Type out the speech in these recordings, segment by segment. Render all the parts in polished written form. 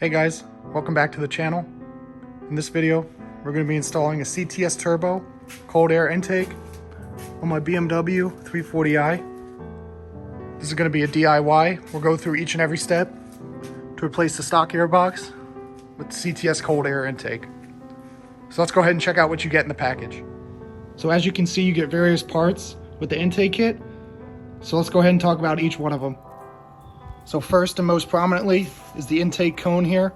Hey guys, welcome back to the channel. In this video, we're going to be installing a CTS turbo cold air intake on my BMW 340i. This is going to be a DIY. We'll go through each and every step to replace the stock airbox with the CTS cold air intake. So let's go ahead and check out what you get in the package. So as you can see, you get various parts with the intake kit. So let's go ahead and talk about each one of them. So first and most prominently is the intake cone here,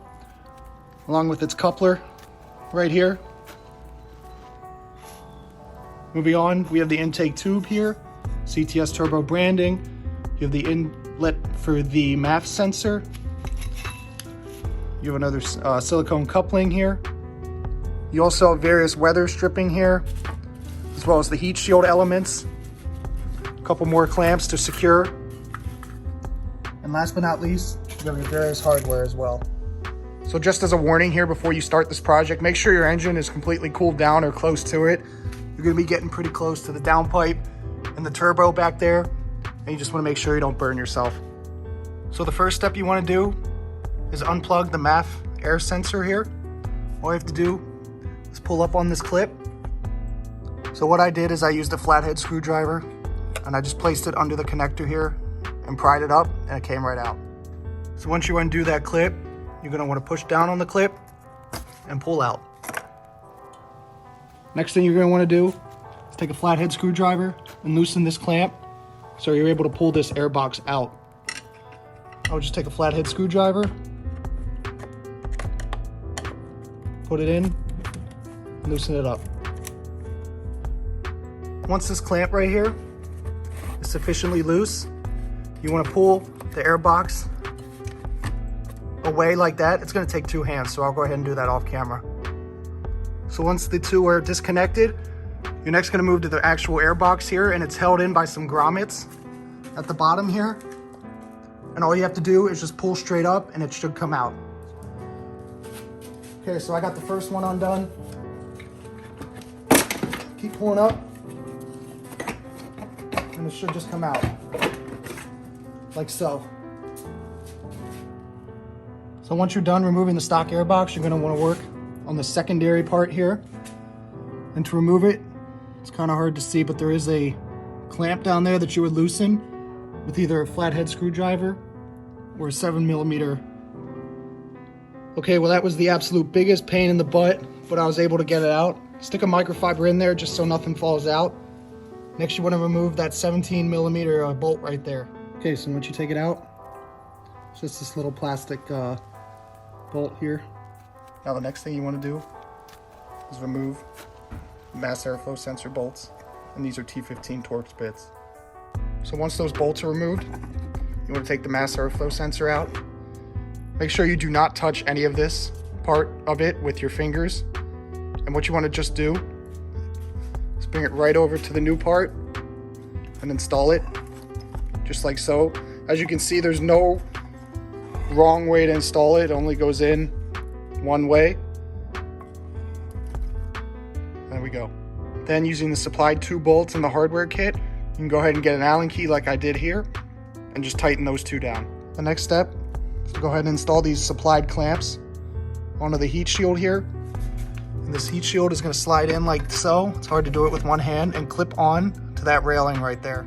along with its coupler right here. Moving on, we have the intake tube here, CTS turbo branding. You have the inlet for the MAF sensor. You have another silicone coupling here. You also have various weather stripping here, as well as the heat shield elements. A couple more clamps to secure. And last but not least, you have your various hardware as well. So just as a warning here before you start this project, make sure your engine is completely cooled down or close to it. You're gonna be getting pretty close to the downpipe and the turbo back there, and you just wanna make sure you don't burn yourself. So the first step you wanna do is unplug the MAF air sensor here. All you have to do is pull up on this clip. So what I did is I used a flathead screwdriver and I just placed it under the connector here and pried it up, and it came right out. So once you undo that clip, you're gonna wanna push down on the clip and pull out. Next thing you're gonna wanna do is take a flathead screwdriver and loosen this clamp so you're able to pull this airbox out. I would just take a flathead screwdriver, put it in, and loosen it up. Once this clamp right here is sufficiently loose, you want to pull the airbox away like that. It's going to take two hands, so I'll go ahead and do that off camera. So once the two are disconnected, you're next going to move to the actual airbox here, and it's held in by some grommets at the bottom here. And all you have to do is just pull straight up and it should come out. Okay, so I got the first one undone. Keep pulling up and it should just come out. Like so. So once you're done removing the stock airbox, you're going to want to work on the secondary part here. And to remove it, it's kind of hard to see, but there is a clamp down there that you would loosen with either a flathead screwdriver or a 7mm. Okay, well that was the absolute biggest pain in the butt, but I was able to get it out. Stick a microfiber in there just so nothing falls out. Next you want to remove that 17mm bolt right there. Okay, so once you take it out, it's just this little plastic bolt here. Now the next thing you want to do is remove mass airflow sensor bolts, and these are T15 Torx bits. So once those bolts are removed, you want to take the mass airflow sensor out. Make sure you do not touch any of this part of it with your fingers. And what you want to just do is bring it right over to the new part and install it. Just like so. As you can see, there's no wrong way to install it. It only goes in one way. There we go. Then using the supplied 2 bolts in the hardware kit, you can go ahead and get an Allen key like I did here and just tighten those 2 down. The next step is to go ahead and install these supplied clamps onto the heat shield here. And this heat shield is going to slide in like so. It's hard to do it with one hand, and clip on to that railing right there.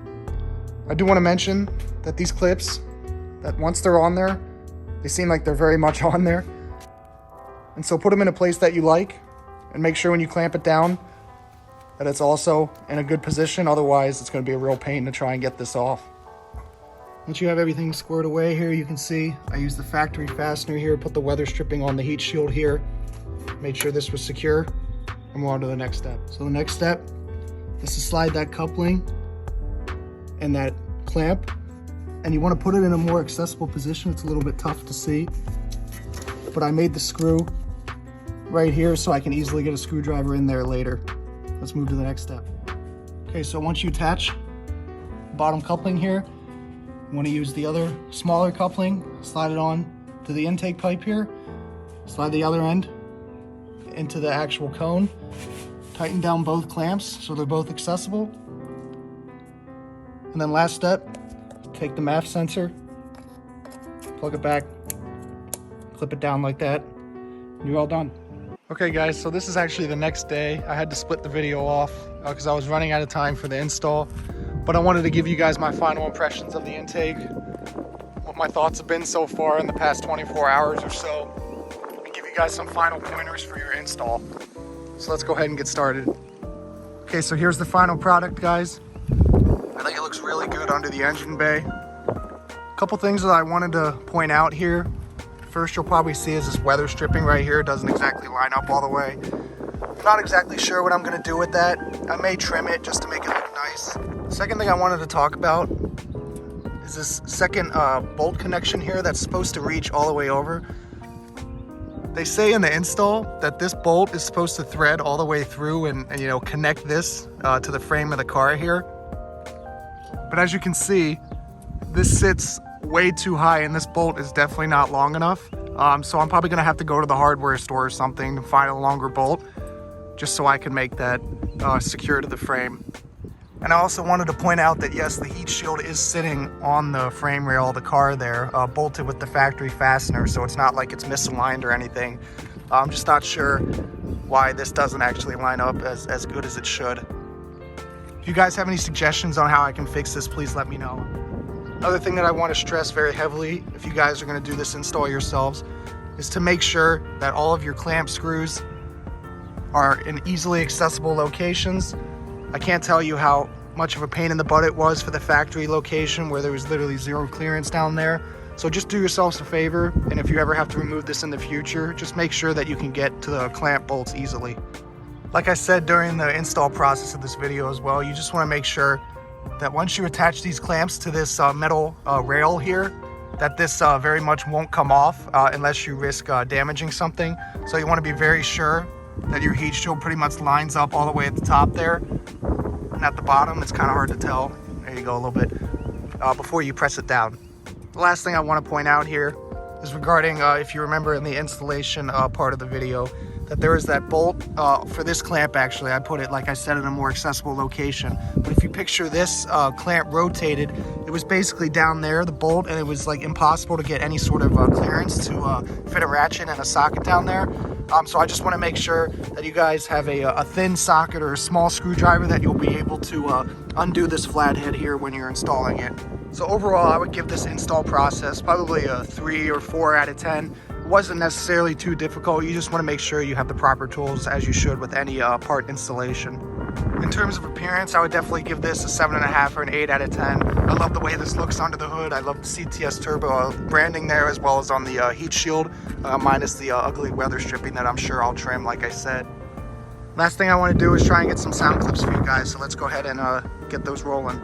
I do want to mention that these clips, that once they're on there, they seem like they're very much on there. And so put them in a place that you like, and make sure when you clamp it down that it's also in a good position. Otherwise, it's going to be a real pain to try and get this off. Once you have everything squared away here, you can see I used the factory fastener here, put the weather stripping on the heat shield here, made sure this was secure, and we're on to the next step. So the next step is to slide that coupling and that clamp, and you want to put it in a more accessible position. It's a little bit tough to see, but I made the screw right here so I can easily get a screwdriver in there later. Let's move to the next step. Okay, so once you attach the bottom coupling here, you want to use the other smaller coupling, slide it on to the intake pipe here, slide the other end into the actual cone, tighten down both clamps so they're both accessible. And then last step, take the MAF sensor, plug it back clip it down like that, and you're all done. Okay guys, so this is actually the next day. I had to split the video off because I was running out of time for the install, but I wanted to give you guys my final impressions of the intake, what my thoughts have been so far in the past 24 hours or so, and give you guys some final pointers for your install. So let's go ahead and get started. Okay, so here's the final product, guys. I think it looks really good under the engine bay. A couple things that I wanted to point out here. First, you'll probably see is this weather stripping right here. It doesn't exactly line up all the way. I'm not exactly sure what I'm gonna do with that. I may trim it just to make it look nice. Second thing I wanted to talk about is this second bolt connection here that's supposed to reach all the way over. They say in the install that this bolt is supposed to thread all the way through and you know, connect this to the frame of the car here. But as you can see, this sits way too high and this bolt is definitely not long enough. So I'm probably gonna have to go to the hardware store or something to find a longer bolt just so I can make that secure to the frame. And I also wanted to point out that yes, the heat shield is sitting on the frame rail of the car there, bolted with the factory fastener, so it's not like it's misaligned or anything. I'm just not sure why this doesn't actually line up as good as it should. If you guys have any suggestions on how I can fix this, please let me know. Another thing that I want to stress very heavily, if you guys are going to do this install yourselves, is to make sure that all of your clamp screws are in easily accessible locations. I can't tell you how much of a pain in the butt it was for the factory location where there was literally zero clearance down there. So just do yourselves a favor, and if you ever have to remove this in the future, just make sure that you can get to the clamp bolts easily. Like I said during the install process of this video as well, you just want to make sure that once you attach these clamps to this metal rail here, that this very much won't come off unless you risk damaging something. So you want to be very sure that your heat shield pretty much lines up all the way at the top there. And at the bottom, it's kind of hard to tell. There you go, a little bit, before you press it down. The last thing I want to point out here is regarding, if you remember in the installation part of the video, that there is that bolt for this clamp. Actually, I put it, like I said, in a more accessible location. But if you picture this clamp rotated, it was basically down there, the bolt, and it was like impossible to get any sort of clearance to fit a ratchet and a socket down there. So I just want to make sure that you guys have a thin socket or a small screwdriver that you'll be able to undo this flathead here when you're installing it. So overall, I would give this install process probably a 3 or 4 out of 10. It wasn't necessarily too difficult. You just want to make sure you have the proper tools, as you should with any part installation. In terms of appearance, I would definitely give this a 7.5 or an 8 out of 10. I love the way this looks under the hood. I love the CTS turbo branding there, as well as on the heat shield, minus the ugly weather stripping that I'm sure I'll trim, like I said. Last thing I want to do is try and get some sound clips for you guys, so let's go ahead and get those rolling.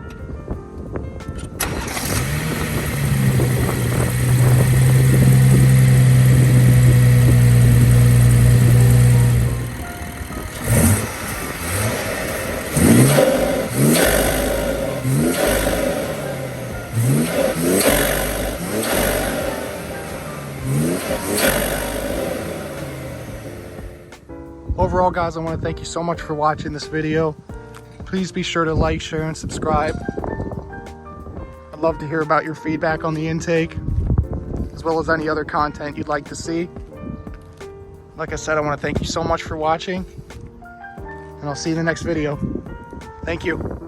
Overall, guys, I want to thank you so much for watching this video. Please be sure to like, share, and subscribe. I'd love to hear about your feedback on the intake, as well as any other content you'd like to see. Like I said, I want to thank you so much for watching, and I'll see you in the next video. Thank you.